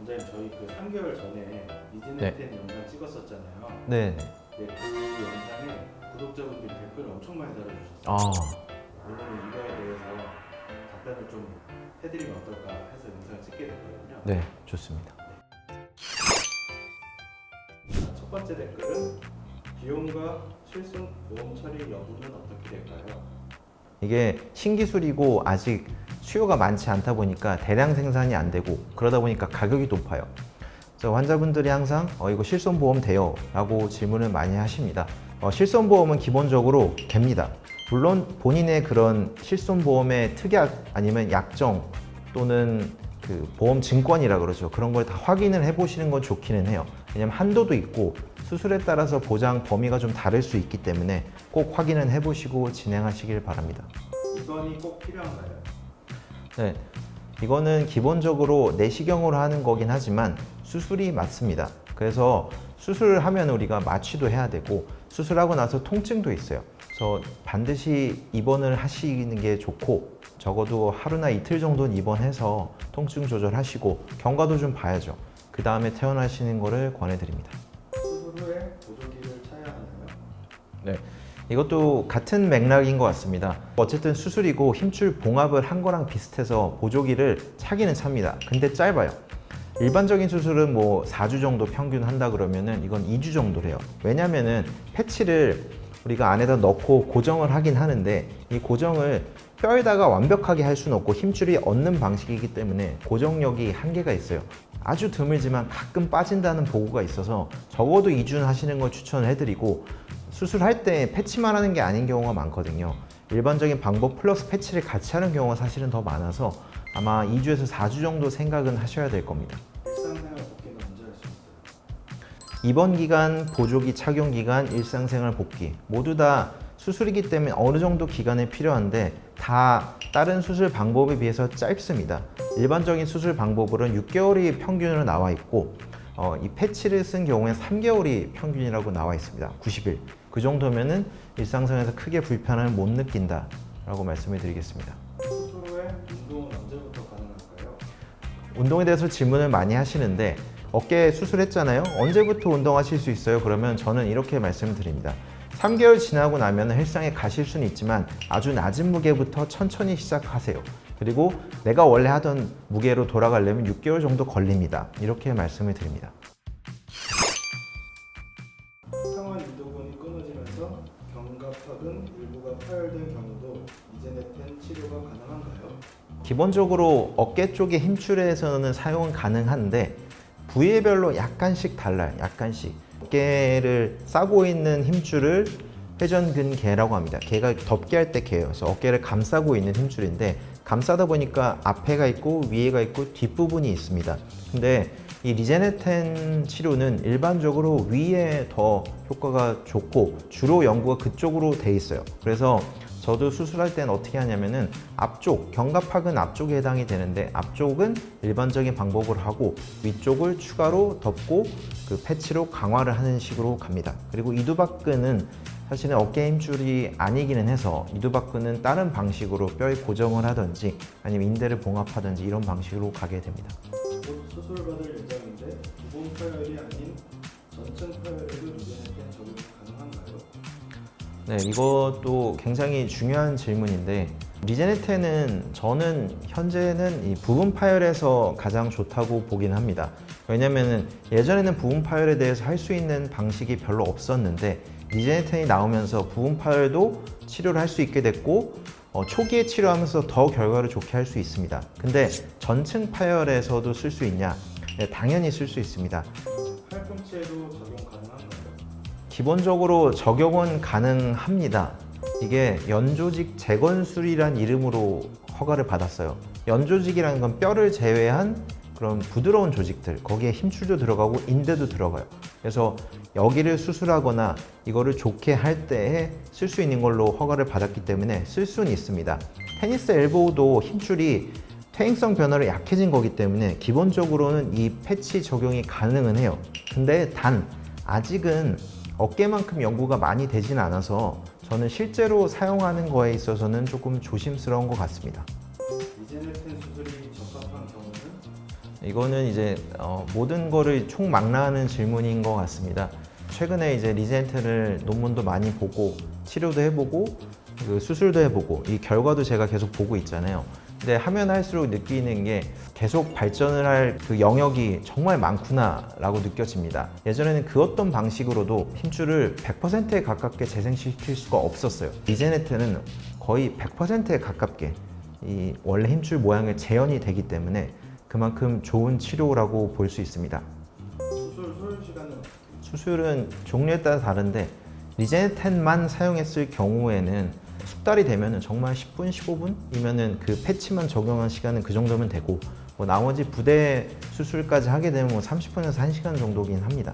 원장님 저희 그 3개월 전에 리즈네텐 영상 찍었었잖아요. 네. 네, 그 영상에 구독자분들이 댓글을 엄청 많이 달아주셨어요. 아, 오늘은 이거에 대해서 답변을 좀 해드리면 어떨까 해서 영상을 찍게 됐거든요. 네, 좋습니다. 자, 첫 번째 댓글은 비용과 실손 보험 처리 여부는 어떻게 될까요? 이게 신기술이고 아직 수요가 많지 않다 보니까 대량 생산이 안 되고 그러다 보니까 가격이 높아요. 그래서 환자분들이 항상 이거 실손보험 돼요? 라고 질문을 많이 하십니다. 실손보험은 기본적으로 됩니다. 물론 본인의 그런 실손보험의 특약 아니면 약정 또는 그 보험 증권이라 그러죠. 그런 걸 다 확인을 해보시는 건 좋기는 해요. 왜냐면 한도도 있고 수술에 따라서 보장 범위가 좀 다를 수 있기 때문에 꼭 확인을 해보시고 진행하시길 바랍니다. 입원이 꼭 필요한가요? 네, 이거는 기본적으로 내시경으로 하는 거긴 하지만 수술이 맞습니다. 그래서 수술을 하면 우리가 마취도 해야 되고 수술하고 나서 통증도 있어요. 그래서 반드시 입원을 하시는 게 좋고 적어도 하루나 이틀 정도는 입원해서 통증 조절하시고 경과도 좀 봐야죠. 그 다음에 퇴원하시는 거를 권해드립니다. 수술 후에 보조기를 차야 하나요? 네, 이것도 같은 맥락인 것 같습니다. 어쨌든 수술이고 힘줄 봉합을 한 거랑 비슷해서 보조기를 차기는 찹니다. 근데 짧아요. 일반적인 수술은 뭐 4주 정도 평균 한다 그러면은 이건 2주 정도 해요. 왜냐면은 패치를 우리가 안에다 넣고 고정을 하긴 하는데 이 고정을 뼈에다가 완벽하게 할 수는 없고 힘줄이 얻는 방식이기 때문에 고정력이 한계가 있어요. 아주 드물지만 가끔 빠진다는 보고가 있어서 적어도 2주는 하시는 걸 추천을 해드리고 수술할 때 패치만 하는 게 아닌 경우가 많거든요. 일반적인 방법 플러스 패치를 같이 하는 경우가 사실은 더 많아서 아마 2주에서 4주 정도 생각은 하셔야 될 겁니다. 일상생활 복귀는 언제 할 수 있어요? 입원 기간, 보조기 착용 기간, 일상생활 복귀 모두 다 수술이기 때문에 어느 정도 기간이 필요한데 다 다른 수술 방법에 비해서 짧습니다. 일반적인 수술 방법으로는 6개월이 평균으로 나와 있고 이 패치를 쓴 경우에 3개월이 평균이라고 나와 있습니다. 90일. 그 정도면은 일상생활에서 크게 불편함을 못 느낀다 라고 말씀을 드리겠습니다. 수술 후에 운동은 언제부터 가능할까요? 운동에 대해서 질문을 많이 하시는데 어깨 수술했잖아요. 언제부터 운동하실 수 있어요? 그러면 저는 이렇게 말씀을 드립니다. 3개월 지나고 나면 헬스장에 가실 수는 있지만 아주 낮은 무게부터 천천히 시작하세요. 그리고 내가 원래 하던 무게로 돌아가려면 6개월 정도 걸립니다. 이렇게 말씀을 드립니다. 상완 이도근이 끊어지면서 견갑학은 일부가 파열된 경우도 리제네텐 치료가 가능한가요? 기본적으로 어깨 쪽의 힘줄에서는 사용은 가능한데 부위별로 약간씩 달라요. 약간씩. 어깨를 싸고 있는 힘줄을 회전근개라고 합니다. 개가 덮게 할 때 개예요. 그래서 어깨를 감싸고 있는 힘줄인데 감싸다 보니까 앞에가 있고 위에가 있고 뒷부분이 있습니다. 근데 이 리제네텐 치료는 일반적으로 위에 더 효과가 좋고 주로 연구가 그쪽으로 돼 있어요. 그래서 저도 수술할 때는 어떻게 하냐면은 앞쪽, 견갑학은 앞쪽에 해당이 되는데 앞쪽은 일반적인 방법을 하고 위쪽을 추가로 덮고 그 패치로 강화를 하는 식으로 갑니다. 그리고 이두박근은 사실은 어깨 힘줄이 아니기는 해서 이두박근은 다른 방식으로 뼈에 고정을 하든지 아니면 인대를 봉합하든지 이런 방식으로 가게 됩니다. 곧 수술받을 예정인데 부분 파열이 아닌 전층 파열에도 리제네텐 적용이 가능한가요? 네, 이것도 굉장히 중요한 질문인데 리제네텐은 저는 현재는 이 부분 파열에서 가장 좋다고 보긴 합니다. 왜냐면은 예전에는 부분 파열에 대해서 할 수 있는 방식이 별로 없었는데 리제네텐이 나오면서 부분 파열도 치료를 할 수 있게 됐고 초기에 치료하면서 더 결과를 좋게 할 수 있습니다. 근데 전층 파열에서도 쓸 수 있냐? 네, 당연히 쓸 수 있습니다. 팔꿈치에도 적용 가능한가요? 기본적으로 적용은 가능합니다. 이게 연조직 재건술이란 이름으로 허가를 받았어요. 연조직이라는 건 뼈를 제외한 그런 부드러운 조직들, 거기에 힘줄도 들어가고 인대도 들어가요. 그래서 여기를 수술하거나 이거를 좋게 할 때에 쓸 수 있는 걸로 허가를 받았기 때문에 쓸 수는 있습니다. 테니스 엘보우도 힘줄이 퇴행성 변화로 약해진 거기 때문에 기본적으로는 이 패치 적용이 가능은 해요. 근데 단 아직은 어깨만큼 연구가 많이 되진 않아서 저는 실제로 사용하는 거에 있어서는 조금 조심스러운 것 같습니다. 리제네텐 수술이 적합한 경우는 이거는 이제 모든 거를 총망라하는 질문인 것 같습니다. 최근에 이제 리젠트를 논문도 많이 보고 치료도 해보고 그 수술도 해보고 이 결과도 제가 계속 보고 있잖아요. 근데 하면 할수록 느끼는 게 계속 발전을 할 그 영역이 정말 많구나라고 느껴집니다. 예전에는 그 어떤 방식으로도 힘줄을 100%에 가깝게 재생시킬 수가 없었어요. 리제네트는 거의 100%에 가깝게 이 원래 힘줄 모양을 재현이 되기 때문에 그만큼 좋은 치료라고 볼 수 있습니다. 수술 소요 시간은 수술은 종류에 따라 다른데 리제네텐만 사용했을 경우에는 숙달이 되면은 정말 10분, 15분이면은 그 패치만 적용한 시간은 그 정도면 되고 뭐 나머지 부대 수술까지 하게 되면 뭐 30분에서 1시간 정도긴 합니다.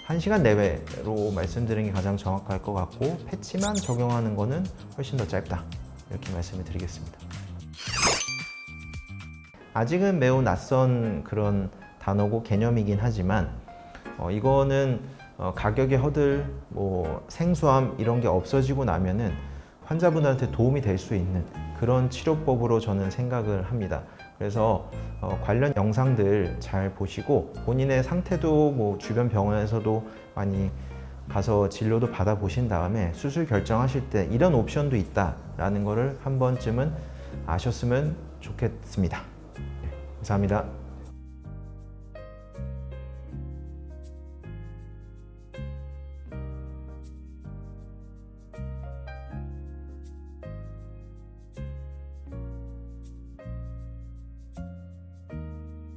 1시간 내외로 말씀드리는 게 가장 정확할 것 같고 패치만 적용하는 거는 훨씬 더 짧다 이렇게 말씀을 드리겠습니다. 아직은 매우 낯선 그런 단어고 개념이긴 하지만 이거는 가격의 허들, 뭐 생소함 이런 게 없어지고 나면은 환자분들한테 도움이 될 수 있는 그런 치료법으로 저는 생각을 합니다. 그래서 관련 영상들 잘 보시고 본인의 상태도 뭐 주변 병원에서도 많이 가서 진료도 받아보신 다음에 수술 결정하실 때 이런 옵션도 있다라는 거를 한 번쯤은 아셨으면 좋겠습니다. 감사합니다.